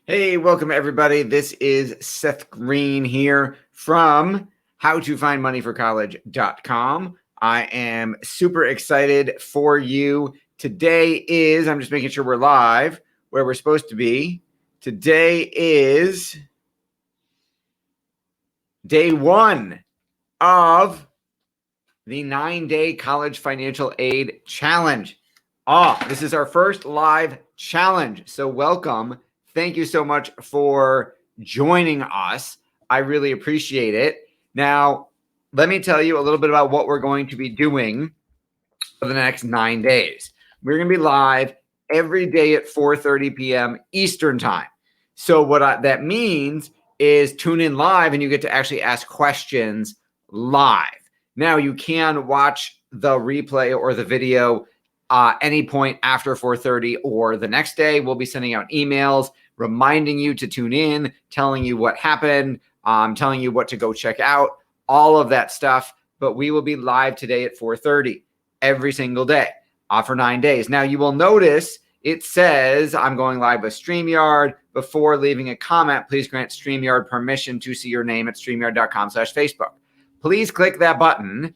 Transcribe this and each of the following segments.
Hey, welcome everybody. This is Seth Green here from howtofindmoneyforcollege.com. I am super excited for you. Today is, I'm just making sure we're live where we're supposed to be. Today is day one of the 9-day college financial aid challenge. This is our first live challenge. So welcome. Thank you so much for joining us. I really appreciate it. Now, let me tell you a little bit about what we're going to be doing for the next 9 days. We're going to be live every day at 4:30 p.m. Eastern time. So what that means is tune in live and you get to actually ask questions live. Now you can watch the replay or the video any point after 4:30 or the next day. We'll be sending out emails reminding you to tune in, telling you what happened, telling you what to go check out, all of that stuff. But we will be live today at 4:30 every single day for 9 days. Now you will notice it says I'm going live with StreamYard. Before leaving a comment, please grant StreamYard permission to see your name at StreamYard.com/Facebook. Please click that button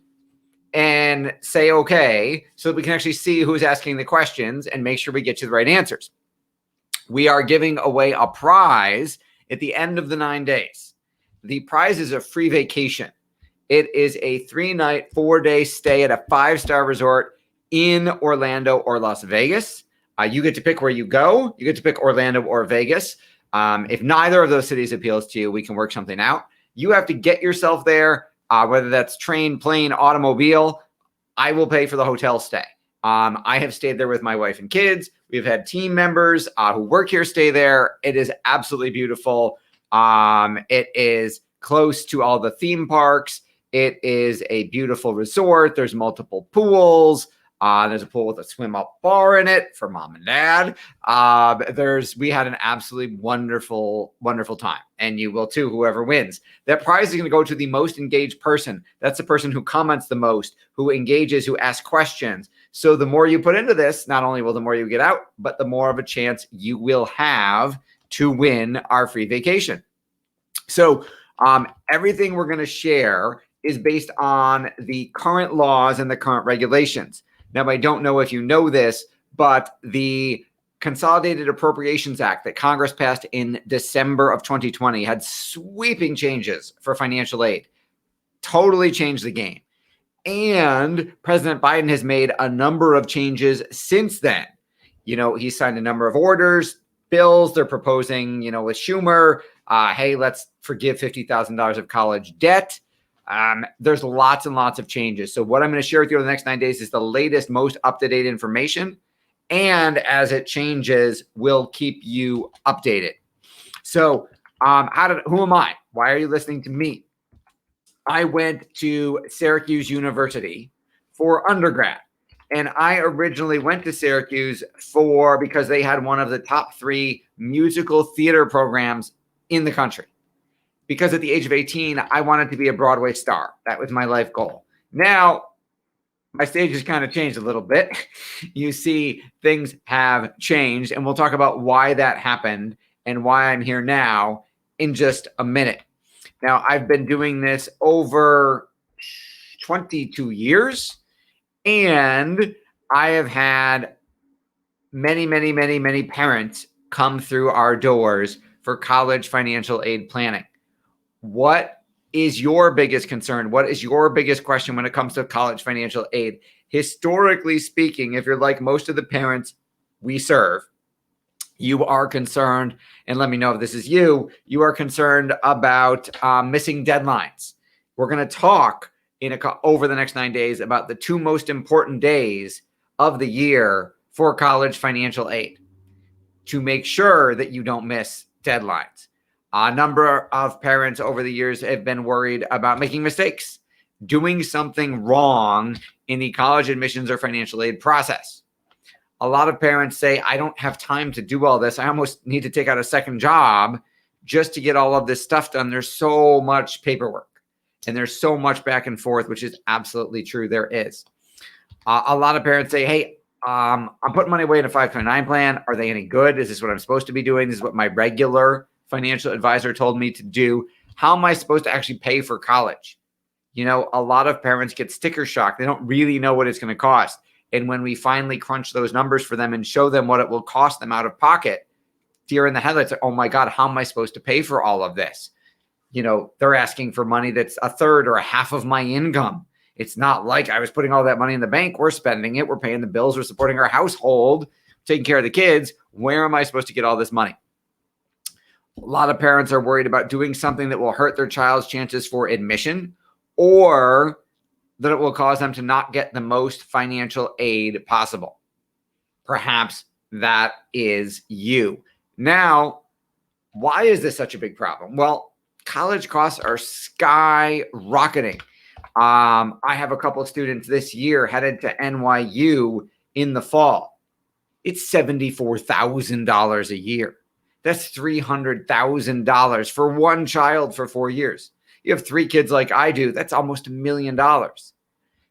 and say okay so that we can actually see who's asking the questions and make sure we get you the right answers. We are giving away a prize at the end of the 9 days. The prize is a free vacation. It is a 3-night, 4-day stay at a 5-star resort in Orlando or Las Vegas. You get to pick where you go. You get to pick Orlando or Vegas. If neither of those cities appeals to you, we can work something out. You have to get yourself there, whether that's train, plane, automobile. I will pay for the hotel stay. I have stayed there with my wife and kids. We've had team members who work here stay there. It is absolutely beautiful. It is close to all the theme parks. It is a beautiful resort. There's multiple pools. There's a pool with a swim-up bar in it for mom and dad. We had an absolutely wonderful, wonderful time, and you will too, whoever wins. That prize is going to go to the most engaged person. That's the person who comments the most, who engages, who asks questions. So the more you put into this, not only will the more you get out, but the more of a chance you will have to win our free vacation. So everything we're going to share is based on the current laws and the current regulations. Now, I don't know if you know this, but the Consolidated Appropriations Act that Congress passed in December of 2020 had sweeping changes for financial aid, totally changed the game. And President Biden has made a number of changes since then. He signed a number of orders, bills. They're proposing, with Schumer, hey, let's forgive $50,000 of college debt. There's lots and lots of changes. So what I'm going to share with you over the next 9 days is the latest, most up-to-date information. And as it changes, we'll keep you updated. So who am I? Why are you listening to me? I went to Syracuse University for undergrad. And I originally went to Syracuse because they had one of the top 3 musical theater programs in the country. Because at the age of 18, I wanted to be a Broadway star. That was my life goal. Now, my stage has kind of changed a little bit. You see, things have changed, and we'll talk about why that happened and why I'm here now in just a minute. Now, I've been doing this over 22 years, and I have had many, many, many, many parents come through our doors for college financial aid planning. What is your biggest concern? What is your biggest question when it comes to college financial aid? Historically speaking, if you're like most of the parents we serve, you are concerned, and let me know if this is you are concerned about missing deadlines. We're going to talk over the next 9 days about the 2 most important days of the year for college financial aid to make sure that you don't miss deadlines. A number of parents over the years have been worried about making mistakes, doing something wrong in the college admissions or financial aid process. A lot of parents say, I don't have time to do all this. I almost need to take out a second job just to get all of this stuff done. There's so much paperwork and there's so much back and forth, which is absolutely true. There is. A lot of parents say, hey, I'm putting money away in a 529 plan. Are they any good? Is this what I'm supposed to be doing? This is what my regular financial advisor told me to do. How am I supposed to actually pay for college? You know, a lot of parents get sticker shock. They don't really know what it's going to cost. And when we finally crunch those numbers for them and show them what it will cost them out of pocket, deer in the headlights, like, oh my God, how am I supposed to pay for all of this? You know, they're asking for money that's a third or a half of my income. It's not like I was putting all that money in the bank. We're spending it. We're paying the bills. We're supporting our household, taking care of the kids. Where am I supposed to get all this money? A lot of parents are worried about doing something that will hurt their child's chances for admission, or that it will cause them to not get the most financial aid possible. Perhaps that is you. Now, why is this such a big problem? Well, college costs are skyrocketing. I have a couple of students this year headed to NYU in the fall. It's $74,000 a year. That's $300,000 for one child for 4 years. You have 3 kids like I do, that's almost $1 million.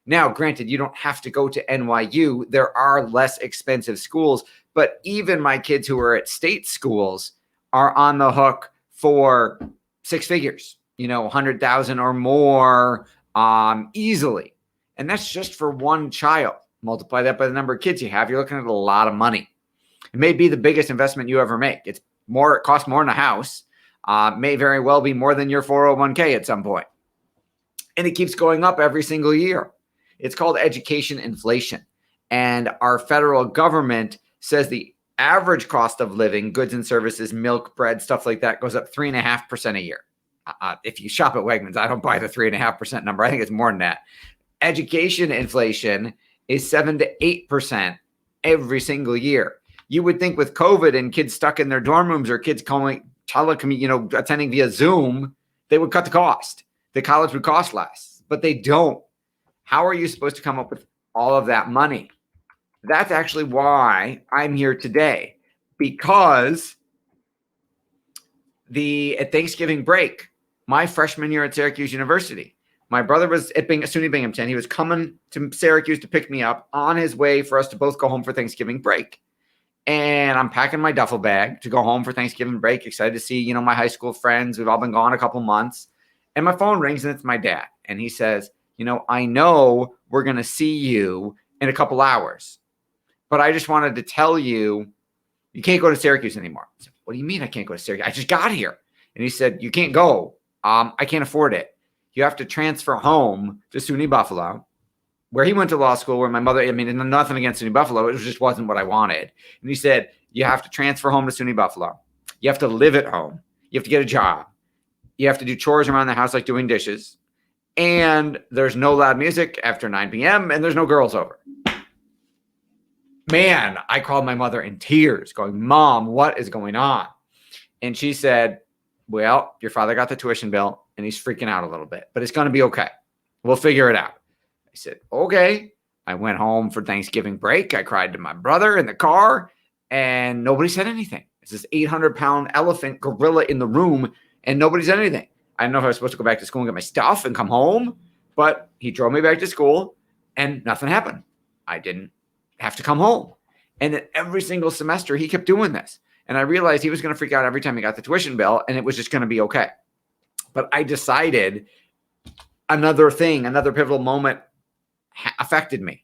Now, granted, you don't have to go to NYU. There are less expensive schools, but even my kids who are at state schools are on the hook for 6 figures, 100,000 or more easily. And that's just for one child. Multiply that by the number of kids you have, you're looking at a lot of money. It may be the biggest investment you ever make. It costs more than a house. May very well be more than your 401k at some point. And it keeps going up every single year. It's called education inflation. And our federal government says the average cost of living, goods and services, milk, bread, stuff like that, goes up 3.5% a year. If you shop at Wegmans, I don't buy the 3.5% number. I think it's more than that. Education inflation is 7 to 8% every single year. You would think with COVID and kids stuck in their dorm rooms or kids attending via Zoom, they would cut the cost. The college would cost less, but they don't. How are you supposed to come up with all of that money? That's actually why I'm here today, because at Thanksgiving break, my freshman year at Syracuse University, my brother was at SUNY Binghamton. He was coming to Syracuse to pick me up on his way for us to both go home for Thanksgiving break. And I'm packing my duffel bag to go home for Thanksgiving break, excited to see, my high school friends. We've all been gone a couple months. And my phone rings and it's my dad. And he says, I know we're going to see you in a couple hours, but I just wanted to tell you, you can't go to Syracuse anymore. I said, what do you mean I can't go to Syracuse? I just got here. And he said, you can't go. I can't afford it. You have to transfer home to SUNY Buffalo, where he went to law school, where my mother, nothing against SUNY Buffalo. It just wasn't what I wanted. And he said, you have to transfer home to SUNY Buffalo. You have to live at home. You have to get a job. You have to do chores around the house, like doing dishes. And there's no loud music after 9 p.m. and there's no girls over. Man, I called my mother in tears going, Mom, what is going on? And she said, well, your father got the tuition bill and he's freaking out a little bit, but it's going to be okay. We'll figure it out. I said, okay. I went home for Thanksgiving break. I cried to my brother in the car and nobody said anything. It's this 800-pound elephant gorilla in the room and nobody said anything. I didn't know if I was supposed to go back to school and get my stuff and come home, but he drove me back to school and nothing happened. I didn't have to come home. And then every single semester, he kept doing this. And I realized he was going to freak out every time he got the tuition bill, and it was just going to be okay. But I decided another pivotal moment affected me.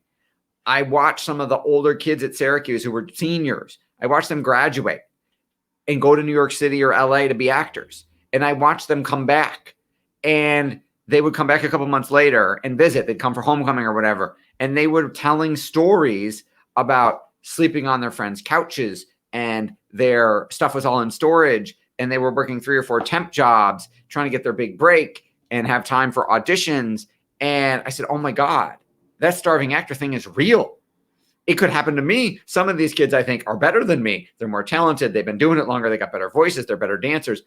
I watched some of the older kids at Syracuse who were seniors. I watched them graduate and go to New York City or LA to be actors. And I watched them come back, and they would come back a couple months later and visit. They'd come for homecoming or whatever. And they were telling stories about sleeping on their friends' couches, and their stuff was all in storage. And they were working 3 or 4 temp jobs, trying to get their big break and have time for auditions. And I said, oh my God, that starving actor thing is real. It could happen to me. Some of these kids, I think, are better than me. They're more talented. They've been doing it longer. They got better voices. They're better dancers.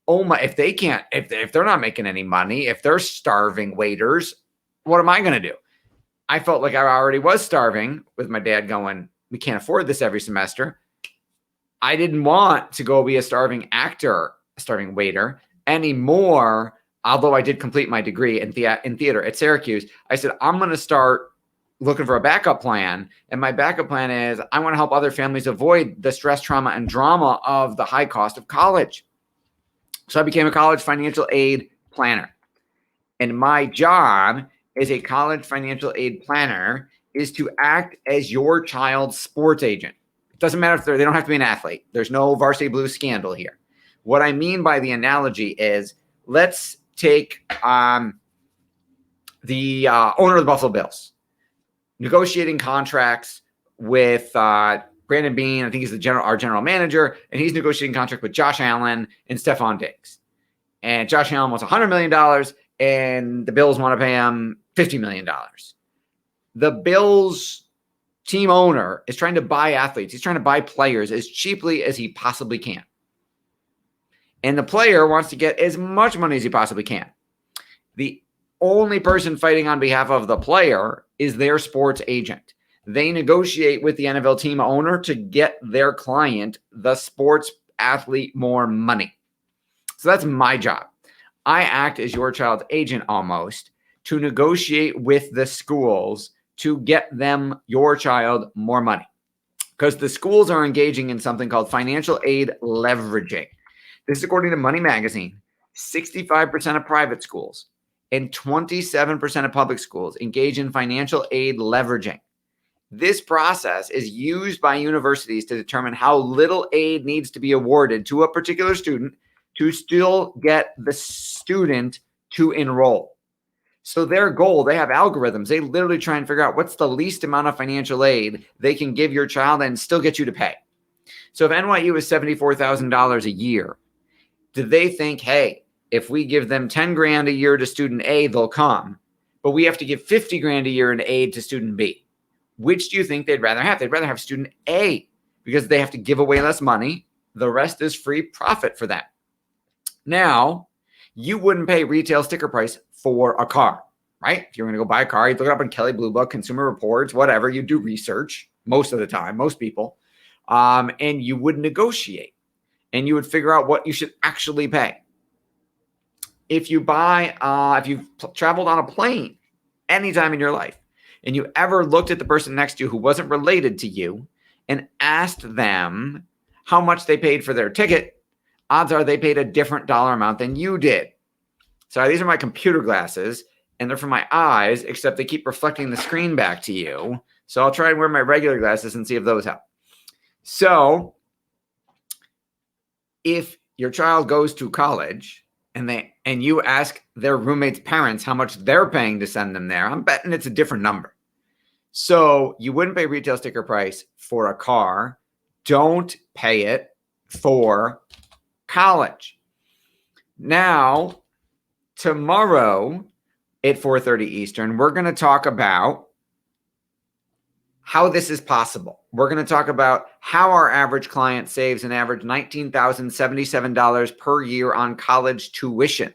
Oh my, if they're not making any money, if they're starving waiters, what am I going to do? I felt like I already was starving with my dad going, we can't afford this every semester. I didn't want to go be a starving actor, a starving waiter anymore. Although I did complete my degree in theater at Syracuse, I said, I'm going to start looking for a backup plan. And my backup plan is I want to help other families avoid the stress, trauma, and drama of the high cost of college. So I became a college financial aid planner. And my job as a college financial aid planner is to act as your child's sports agent. It doesn't matter if they don't have to be an athlete. There's no varsity blues scandal here. What I mean by the analogy is, let's take the owner of the Buffalo Bills negotiating contracts with Brandon Beane. I think he's our general manager, and he's negotiating contract with Josh Allen and Stephon Diggs. And Josh Allen wants $100 million, and the Bills want to pay him $50 million. The Bills team owner is trying to buy athletes. He's trying to buy players as cheaply as he possibly can. And the player wants to get as much money as he possibly can. The only person fighting on behalf of the player is their sports agent. They negotiate with the NFL team owner to get their client, the sports athlete, more money. So that's my job. I act as your child's agent almost to negotiate with the schools to get them, your child, more money. Because the schools are engaging in something called financial aid leveraging. This is according to Money Magazine. 65% of private schools and 27% of public schools engage in financial aid leveraging. This process is used by universities to determine how little aid needs to be awarded to a particular student to still get the student to enroll. So their goal, they have algorithms. They literally try and figure out what's the least amount of financial aid they can give your child and still get you to pay. So if NYU is $74,000 a year, do they think, hey, if we give them 10 grand a year to student A, they'll come, but we have to give 50 grand a year in aid to student B? Which do you think they'd rather have? They'd rather have student A because they have to give away less money. The rest is free profit for them. Now, you wouldn't pay retail sticker price for a car, right? If you're going to go buy a car, you look it up on Kelley Blue Book, Consumer Reports, whatever. You do research most of the time, most people, and you would negotiate, and you would figure out what you should actually pay. If you've traveled on a plane anytime in your life, and you ever looked at the person next to you who wasn't related to you and asked them how much they paid for their ticket, odds are they paid a different dollar amount than you did. So these are my computer glasses, and they're for my eyes, except they keep reflecting the screen back to you. So I'll try and wear my regular glasses and see if those help. So if your child goes to college and you ask their roommate's parents how much they're paying to send them there, I'm betting it's a different number. So you wouldn't pay retail sticker price for a car. Don't pay it for college. Now, tomorrow at 4:30 Eastern, we're going to talk about how this is possible. We're going to talk about how our average client saves an average $19,077 per year on college tuition.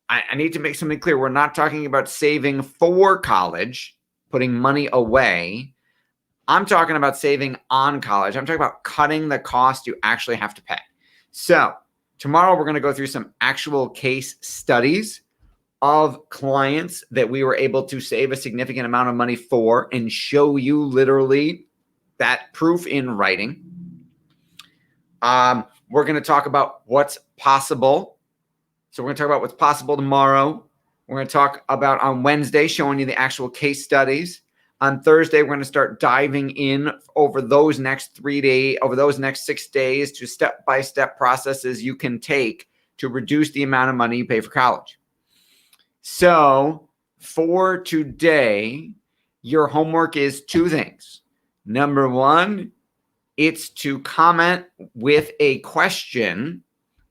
I need to make something clear. We're not talking about saving for college, putting money away. I'm talking about saving on college. I'm talking about cutting the cost you actually have to pay. So tomorrow we're going to go through some actual case studies of clients that we were able to save a significant amount of money for and show you literally that proof in writing. We're going to talk about what's possible. So we're going to talk about what's possible tomorrow. We're going to talk about on Wednesday, showing you the actual case studies. On Thursday, we're going to start diving in over those next 6 days to step-by-step processes you can take to reduce the amount of money you pay for college. So for today, your homework is 2 things. Number 1, it's to comment with a question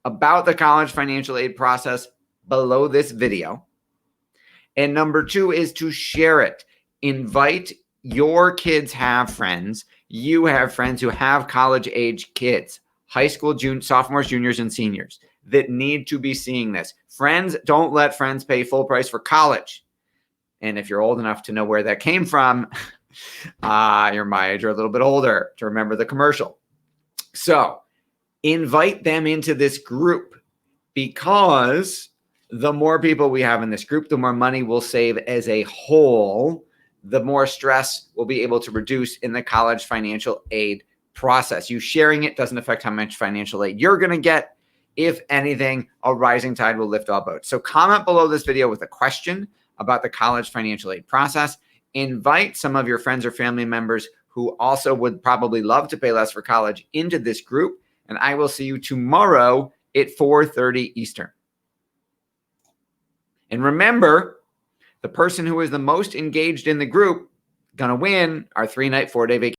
about the college financial aid process below this video. And number 2 is to share it. Invite your kids have friends. You have friends who have college-age kids, high school, sophomores, juniors, and seniors that need to be seeing this. Friends, don't let friends pay full price for college. And if you're old enough to know where that came from, you're my age or a little bit older to remember the commercial. So invite them into this group, because the more people we have in this group, the more money we'll save as a whole. the more stress we'll be able to reduce in the college financial aid process. You sharing it doesn't affect how much financial aid you're going to get. If anything, a rising tide will lift all boats. So comment below this video with a question about the college financial aid process. Invite some of your friends or family members who also would probably love to pay less for college into this group. And I will see you tomorrow at 4:30 Eastern. And remember, the person who is the most engaged in the group going to win our 3-night, 4-day vacation.